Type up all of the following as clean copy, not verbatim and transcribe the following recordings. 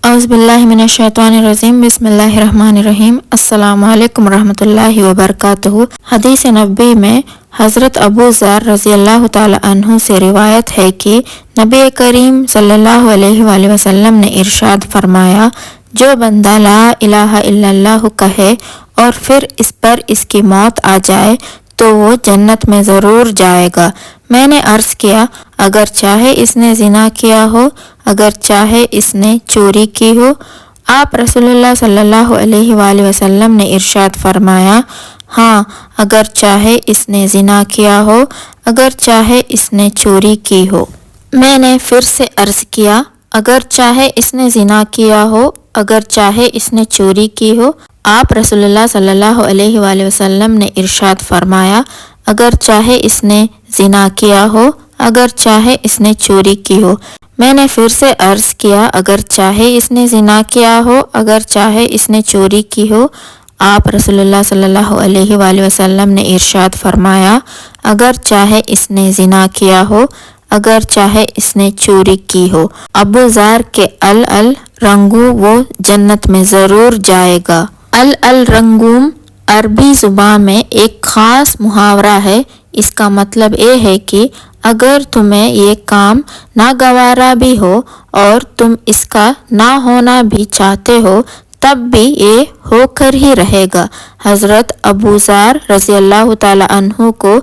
اعوذ باللہ من الشیطان الرجیم بسم اللہ الرحمن الرحیم السلام علیکم ورحمۃ اللہ وبرکاتہ۔ حدیث نبی میں حضرت ابو ذر رضی اللہ تعالی عنہ سے روایت ہے کہ نبی کریم صلی اللہ علیہ وآلہ وسلم نے ارشاد فرمایا، جو بندہ لا الہ الا اللہ کہے اور پھر اس پر اس کی موت آ جائے تو وہ جنت میں ضرور جائے گا۔ میں نے عرض کیا، اگر چاہے اس نے زنا کیا ہو، اگر چاہے اس نے چوری کی ہو؟ آپ رسول اللہ صلی اللہ علیہ وآلہ وسلم نے ارشاد فرمایا، ہاں، اگر چاہے اس نے زنا کیا ہو، اگر چاہے اس نے چوری کی ہو۔ میں نے پھر سے عرض کیا، اگر چاہے اس نے زنا کیا ہو، اگر چاہے اس نے چوری کی ہو؟ آپ رسول اللہ صلی اللہ علیہ وآلہ وسلم نے ارشاد فرمایا، اگر چاہے اس نے زنا کیا ہو، اگر چاہے اس نے چوری کی ہو۔ میں نے پھر سے عرض کیا، اگر چاہے اس نے زنا کیا ہو، اگر چاہے اس نے چوری کی ہو؟ آپ رسول اللہ صلی اللہ علیہ وآلہ وسلم نے ارشاد فرمایا، اگر چاہے اس نے زنا کیا ہو، اگر چاہے اس نے چوری کی ہو۔ ابو ذر کے رنگو وہ جنت میں ضرور جائے گا۔ رنگوم عربی زبان میں ایک خاص محاورہ ہے۔ اس کا مطلب یہ ہے کہ اگر تمہیں یہ کام ناگوارا بھی ہو اور تم اس کا نہ ہونا بھی چاہتے ہو، تب بھی یہ ہو کر ہی رہے گا۔ حضرت ابو ذر رضی اللہ تعالی عنہ کو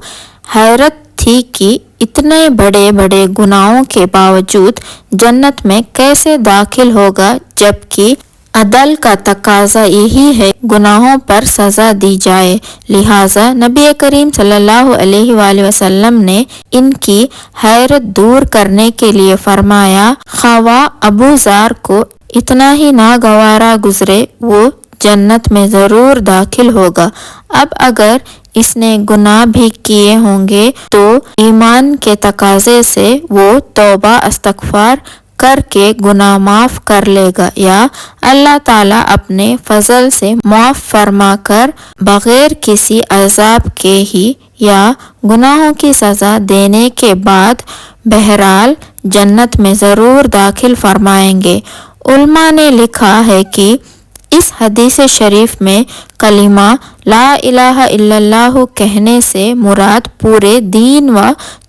حیرت تھی کہ اتنے بڑے بڑے گناہوں کے باوجود جنت میں کیسے داخل ہوگا، جبکہ عدل کا تقاضا یہی ہے گناہوں پر سزا دی جائے۔ لہٰذا نبی کریم صلی اللہ علیہ وآلہ وسلم نے ان کی حیرت دور کرنے کے لیے فرمایا، خواہ ابو ذر کو اتنا ہی ناگوارا گزرے، وہ جنت میں ضرور داخل ہوگا۔ اب اگر اس نے گناہ بھی کیے ہوں گے تو ایمان کے تقاضے سے وہ توبہ استغفار کر کے گناہ معاف کر لے گا، یا اللہ تعالیٰ اپنے فضل سے معاف فرما کر بغیر کسی عذاب کے ہی یا گناہوں کی سزا دینے کے بعد بہرحال جنت میں ضرور داخل فرمائیں گے۔ علماء نے لکھا ہے کہ اس حدیث شریف میں کلمہ لا الہ الا اللہ کہنے سے مراد پورے دین و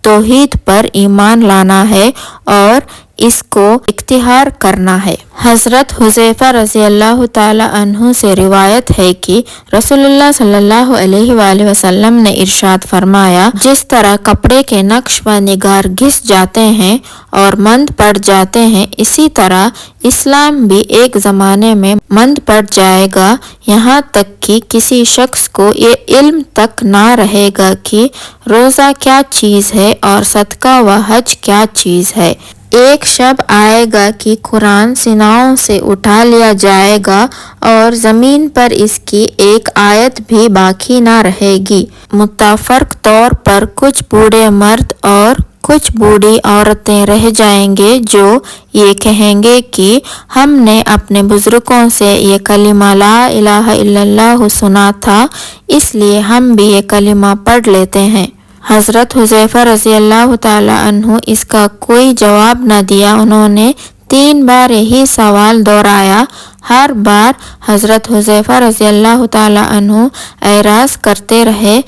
توحید پر ایمان لانا ہے اور اس کو اختیار کرنا ہے۔ حضرت حذیفہ رضی اللہ تعالی عنہ سے روایت ہے کہ رسول اللہ صلی اللہ علیہ وآلہ وسلم نے ارشاد فرمایا، جس طرح کپڑے کے نقش و نگار گھس جاتے ہیں اور مند پڑ جاتے ہیں، اسی طرح اسلام بھی ایک زمانے میں مند پڑ جائے گا، یہاں تک کہ کسی شخص کو یہ علم تک نہ رہے گا کہ روزہ کیا چیز ہے اور صدقہ و حج کیا چیز ہے۔ ایک شب آئے گا کہ قرآن سینہوں سے اٹھا لیا جائے گا اور زمین پر اس کی ایک آیت بھی باقی نہ رہے گی۔ متفرق طور پر کچھ بوڑھے مرد اور کچھ بوڑھی عورتیں رہ جائیں گے جو یہ کہیں گے کہ ہم نے اپنے بزرگوں سے یہ کلمہ لا الہ الا اللہ سنا تھا، اس لیے ہم بھی یہ کلمہ پڑھ لیتے ہیں۔ حضرت حذیفہ رضی اللہ تعالی عنہ اس کا کوئی جواب نہ دیا۔ انہوں نے 3 بار یہی سوال دہرایا۔ ہر بار حضرت حذیفہ رضی اللہ تعالی عنہ اعراض کرتے رہے۔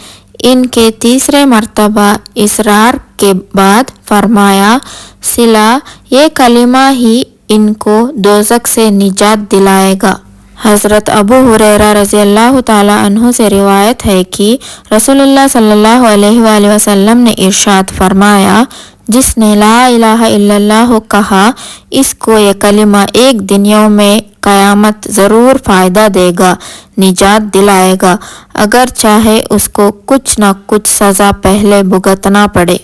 ان کے تیسرے مرتبہ اصرار کے بعد فرمایا، صلہ یہ کلمہ ہی ان کو دوزخ سے نجات دلائے گا۔ حضرت ابو ہریرہ رضی اللہ تعالی عنہ سے روایت ہے کہ رسول اللہ صلی اللہ علیہ وآلہ وسلم نے ارشاد فرمایا، جس نے لا الہ الا اللہ کہا، اس کو یہ کلمہ ایک دن یوم قیامت ضرور فائدہ دے گا، نجات دلائے گا، اگر چاہے اس کو کچھ نہ کچھ سزا پہلے بھگتنا پڑے۔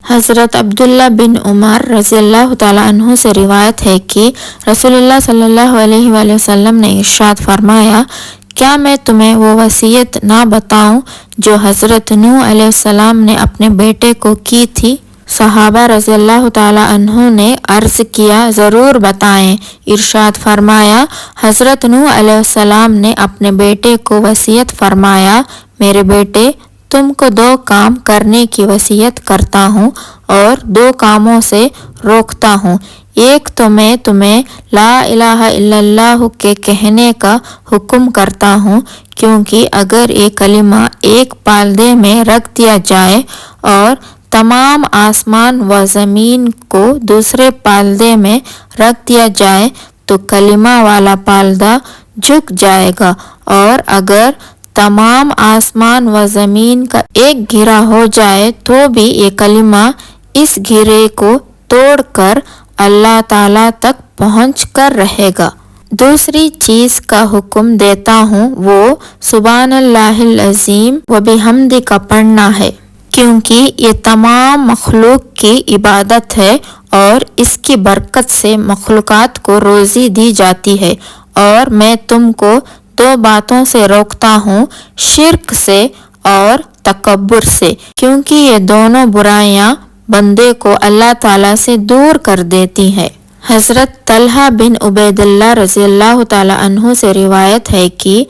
حضرت عبداللہ بن عمر رضی اللہ تعالی عنہ سے روایت ہے کہ رسول اللہ صلی اللہ علیہ وآلہ وسلم نے ارشاد فرمایا، کیا میں تمہیں وہ وصیت نہ بتاؤں جو حضرت نوح علیہ السلام نے اپنے بیٹے کو کی تھی؟ صحابہ رضی اللہ تعالی عنہ نے عرض کیا، ضرور بتائیں۔ ارشاد فرمایا، حضرت نوح علیہ السلام نے اپنے بیٹے کو وصیت فرمایا، میرے بیٹے، تم کو 2 کام کرنے کی وصیت کرتا ہوں اور 2 کاموں سے روکتا ہوں، ایک تو میں تمہیں لا الہ الا اللہ کے کہنے کا حکم کرتا ہوں، کیونکہ اگر یہ کلمہ ایک پالدے میں رکھ دیا جائے اور تمام آسمان و زمین کو دوسرے پالدے میں رکھ دیا جائے تو کلمہ والا پالدہ جھک جائے گا، اور اگر تمام آسمان و زمین کا ایک گھیرا ہو جائے تو بھی یہ کلمہ اس گھیرے کو توڑ کر اللہ تعالیٰ تک پہنچ کر رہے گا۔ دوسری چیز کا حکم دیتا ہوں وہ سبحان اللہ العظیم و بحمدہ کا پڑھنا ہے، کیونکہ یہ تمام مخلوق کی عبادت ہے اور اس کی برکت سے مخلوقات کو روزی دی جاتی ہے۔ اور میں تم کو 2 باتوں سے روکتا ہوں، شرک سے اور تکبر سے، کیونکہ یہ دونوں برائیاں بندے کو اللہ تعالیٰ سے دور کر دیتی ہیں۔ حضرت طلحہ بن عبید اللہ رضی اللہ تعالیٰ عنہ سے روایت ہے کہ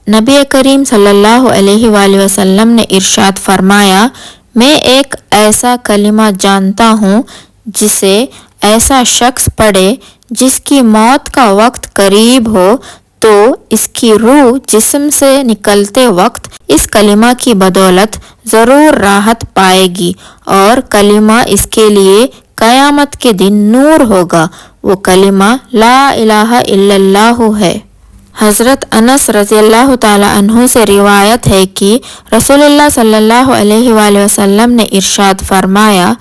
نبی کریم صلی اللہ علیہ وآلہ وسلم نے ارشاد فرمایا، میں ایک ایسا کلمہ جانتا ہوں جسے ایسا شخص پڑھے جس کی موت کا وقت قریب ہو تو اس کی روح جسم سے نکلتے وقت اس کلمہ کی بدولت ضرور راحت پائے گی، اور کلمہ اس کے لیے قیامت کے دن نور ہوگا۔ وہ کلمہ لا الہ الا اللہ ہے۔ حضرت انس رضی اللہ تعالی عنہ سے روایت ہے کہ رسول اللہ صلی اللہ علیہ وآلہ وسلم نے ارشاد فرمایا،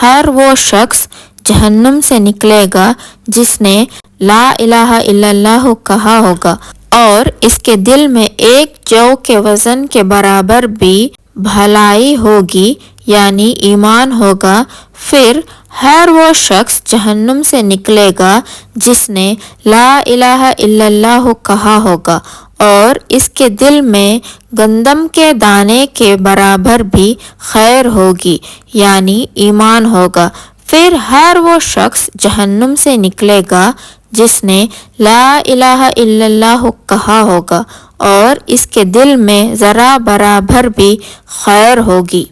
ہر وہ شخص جہنم سے نکلے گا جس نے لا الہ الا اللہ کہا ہوگا اور اس کے دل میں ایک جو کے وزن کے برابر بھی بھلائی ہوگی یعنی ایمان ہوگا۔ پھر ہر وہ شخص جہنم سے نکلے گا جس نے لا الہ الا اللہ کہا ہوگا اور اس کے دل میں گندم کے دانے کے برابر بھی خیر ہوگی یعنی ایمان ہوگا۔ پھر ہر وہ شخص جہنم سے نکلے گا جس نے لا الہ الا اللہ کہا ہوگا اور اس کے دل میں ذرا برابر بھی خیر ہوگی۔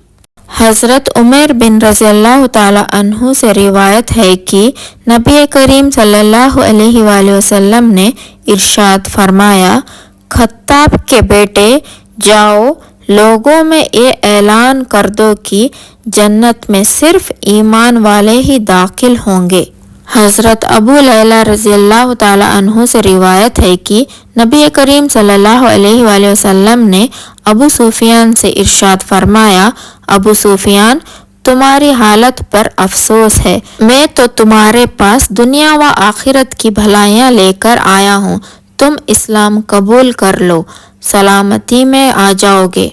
حضرت عمر بن رضی اللہ تعالی عنہ سے روایت ہے کہ نبی کریم صلی اللہ علیہ وآلہ وسلم نے ارشاد فرمایا، خطاب کے بیٹے جاؤ لوگوں میں یہ اعلان کر دو کہ جنت میں صرف ایمان والے ہی داخل ہوں گے۔ حضرت ابو لیلہ رضی اللہ تعالی عنہ سے روایت ہے کہ نبی کریم صلی اللہ علیہ وآلہ وسلم نے ابو سفیان سے ارشاد فرمایا، ابو سفیان تمہاری حالت پر افسوس ہے، میں تو تمہارے پاس دنیا و آخرت کی بھلائیاں لے کر آیا ہوں، تم اسلام قبول کر لو، سلامتی میں آ جاؤ گے۔